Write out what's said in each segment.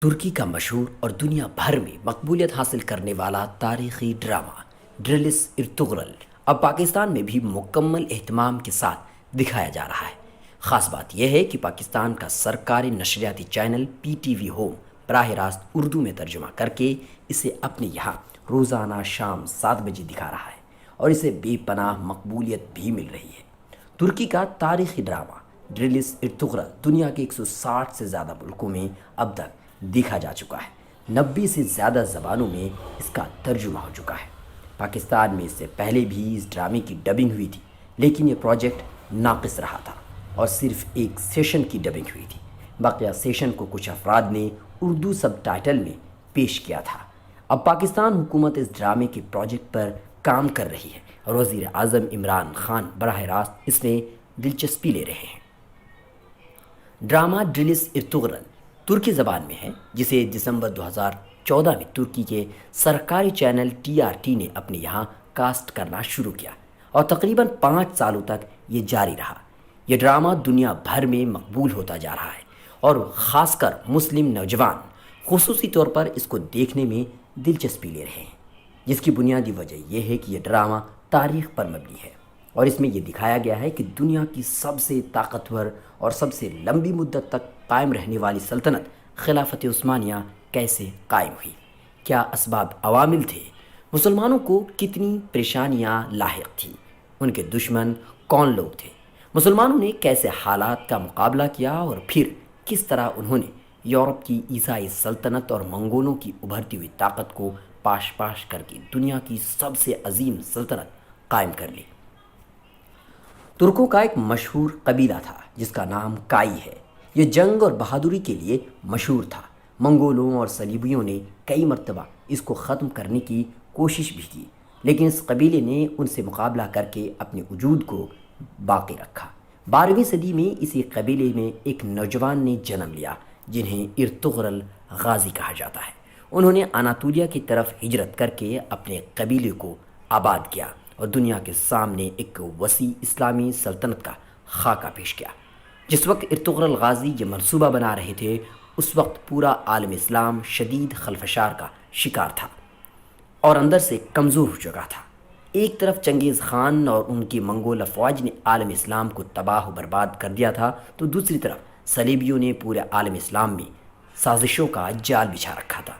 ترکی کا مشہور اور دنیا بھر میں مقبولیت حاصل کرنے والا تاریخی ڈرامہ ڈرلس ارطغرل اب پاکستان میں بھی مکمل اہتمام کے ساتھ دکھایا جا رہا ہے۔ خاص بات یہ ہے کہ پاکستان کا سرکاری نشریاتی channel P T V home براہ راست اردو میں ترجمہ کر کے اسے اپنے یہاں روزانہ شام 7 بجے دکھا رہا ہے اور اسے بے پناہ مقبولیت بھی مل رہی ہے۔ ترکی کا تاریخی ڈرامہ ڈرلس ارطغرل دنیا کے 160 سے زیادہ ملکوں میں اب تک دیکھا جا چکا ہے۔ 90 سے زیادہ زبانوں میں اس کا ترجمہ ہو چکا ہے۔ پاکستان میں اس سے پہلے بھی اس ڈرامے کی ڈبنگ ہوئی تھی، لیکن یہ پروجیکٹ ناقص رہا تھا اور صرف ایک سیشن کی ڈبنگ ہوئی تھی۔ بقیہ سیشن کو کچھ افراد نے اردو سب ٹائٹل میں پیش کیا تھا۔ اب پاکستان حکومت اس ڈرامے کے پروجیکٹ پر کام کر رہی ہے اور وزیر اعظم عمران خان براہ راست اس میں دلچسپی لے رہے ہیں۔ ڈرامہ ڈرلس ارطغرل ترکی زبان میں ہے، جسے دسمبر 2014 میں ترکی کے سرکاری چینل ٹی آر ٹی نے اپنے یہاں کاسٹ کرنا شروع کیا اور تقریباً 5 سالوں تک یہ جاری رہا۔ یہ ڈرامہ دنیا بھر میں مقبول ہوتا جا رہا ہے اور خاص کر مسلم نوجوان خصوصی طور پر اس کو دیکھنے میں دلچسپی لے رہے ہیں، جس کی بنیادی وجہ یہ ہے کہ یہ ڈرامہ تاریخ پر مبنی ہے اور اس میں یہ دکھایا گیا ہے کہ دنیا کی سب سے طاقتور اور سب سے لمبی مدت تک قائم رہنے والی سلطنت خلافت عثمانیہ کیسے قائم ہوئی، کیا اسباب عوامل تھے، مسلمانوں کو کتنی پریشانیاں لاحق تھیں، ان کے دشمن کون لوگ تھے، مسلمانوں نے کیسے حالات کا مقابلہ کیا اور پھر کس طرح انہوں نے یورپ کی عیسائی سلطنت اور منگولوں کی ابھرتی ہوئی طاقت کو پاش پاش کر کے دنیا کی سب سے عظیم سلطنت قائم کر لی۔ ترکوں کا ایک مشہور قبیلہ تھا جس کا نام کائی ہے۔ یہ جنگ اور بہادری کے لیے مشہور تھا۔ منگولوں اور صلیبیوں نے کئی مرتبہ اس کو ختم کرنے کی کوشش بھی کی، لیکن اس قبیلے نے ان سے مقابلہ کر کے اپنے وجود کو باقی رکھا۔ 12ویں صدی میں اسی قبیلے میں ایک نوجوان نے جنم لیا جنہیں ارطغرل غازی کہا جاتا ہے۔ انہوں نے اناطولیہ کی طرف ہجرت کر کے اپنے قبیلے کو آباد کیا اور دنیا کے سامنے ایک وسیع اسلامی سلطنت کا خاکہ پیش کیا۔ جس وقت ارطغرل غازی یہ منصوبہ بنا رہے تھے، اس وقت پورا عالم اسلام شدید خلفشار کا شکار تھا اور اندر سے کمزور ہو چکا تھا۔ ایک طرف چنگیز خان اور ان کی منگول افواج نے عالم اسلام کو تباہ و برباد کر دیا تھا، تو دوسری طرف صلیبیوں نے پورے عالم اسلام میں سازشوں کا جال بچھا رکھا تھا۔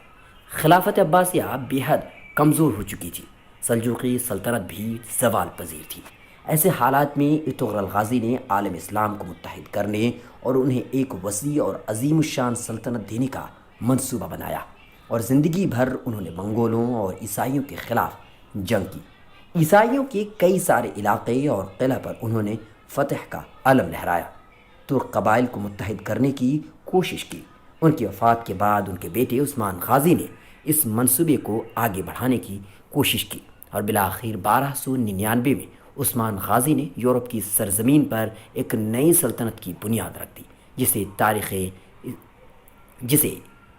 خلافت عباسیہ بے حد کمزور ہو چکی تھی، سلجوقی سلطنت بھی زوال پذیر تھی۔ ایسے حالات میں ارطغرل غازی نے عالم اسلام کو متحد کرنے اور انہیں ایک وسیع اور عظیم الشان سلطنت دینے کا منصوبہ بنایا اور زندگی بھر انہوں نے منگولوں اور عیسائیوں کے خلاف جنگ کی۔ عیسائیوں کے کئی سارے علاقے اور قلعہ پر انہوں نے فتح کا علم لہرایا، ترک قبائل کو متحد کرنے کی کوشش کی۔ ان کی وفات کے بعد ان کے بیٹے عثمان غازی نے اس منصوبے کو آگے بڑھانے کی کوشش کی اور بالآخر 1299 میں عثمان غازی نے یورپ کی سرزمین پر ایک نئی سلطنت کی بنیاد رکھ دی، جسے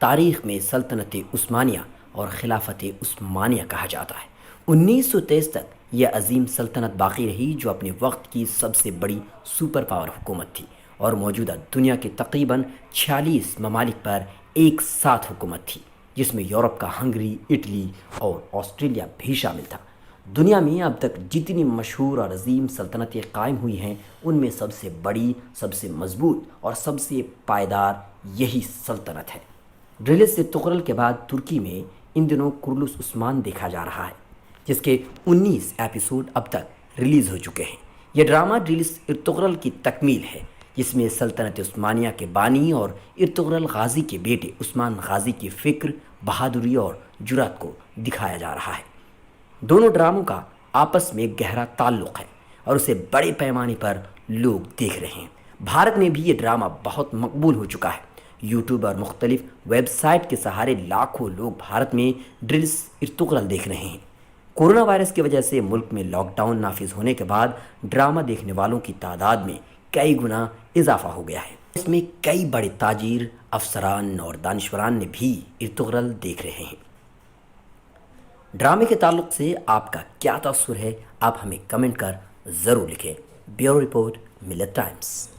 تاریخ میں سلطنت عثمانیہ اور خلافت عثمانیہ کہا جاتا ہے۔ 1923 تک یہ عظیم سلطنت باقی رہی، جو اپنے وقت کی سب سے بڑی سپر پاور حکومت تھی اور موجودہ دنیا کے تقریباً 46 ممالک پر ایک ساتھ حکومت تھی، جس میں یورپ کا ہنگری، اٹلی اور آسٹریلیا بھی شامل تھا۔ دنیا میں اب تک جتنی مشہور اور عظیم سلطنتیں قائم ہوئی ہیں، ان میں سب سے بڑی، سب سے مضبوط اور سب سے پائیدار یہی سلطنت ہے۔ ڈرلس ارطغرل کے بعد ترکی میں ان دنوں کرلس عثمان دیکھا جا رہا ہے، جس کے 19 ایپیسوڈ اب تک ریلیز ہو چکے ہیں۔ یہ ڈرامہ ڈرلس ارطغرل کی تکمیل ہے، جس میں سلطنت عثمانیہ کے بانی اور ارطغرل غازی کے بیٹے عثمان غازی کی فکر، بہادری اور جرأت کو دکھایا جا رہا ہے۔ دونوں ڈراموں کا آپس میں گہرا تعلق ہے اور اسے بڑے پیمانے پر لوگ دیکھ رہے ہیں۔ بھارت میں بھی یہ ڈرامہ بہت مقبول ہو چکا ہے۔ یوٹیوب اور مختلف ویب سائٹ کے سہارے لاکھوں لوگ بھارت میں ڈرلس ارطغرل دیکھ رہے ہیں۔ کورونا وائرس کی وجہ سے ملک میں لاک ڈاؤن نافذ ہونے کے بعد ڈرامہ دیکھنے والوں کی تعداد میں کئی گنا اضافہ ہو گیا ہے۔ اس میں کئی بڑے تاجر، افسران اور دانشوران نے بھی ارطغرل دیکھ رہے ہیں۔ ڈرامے کے تعلق سے آپ کا کیا تاثر ہے؟ آپ ہمیں کمنٹ کر ضرور لکھیں۔ بیورو رپورٹ، ملت ٹائمز۔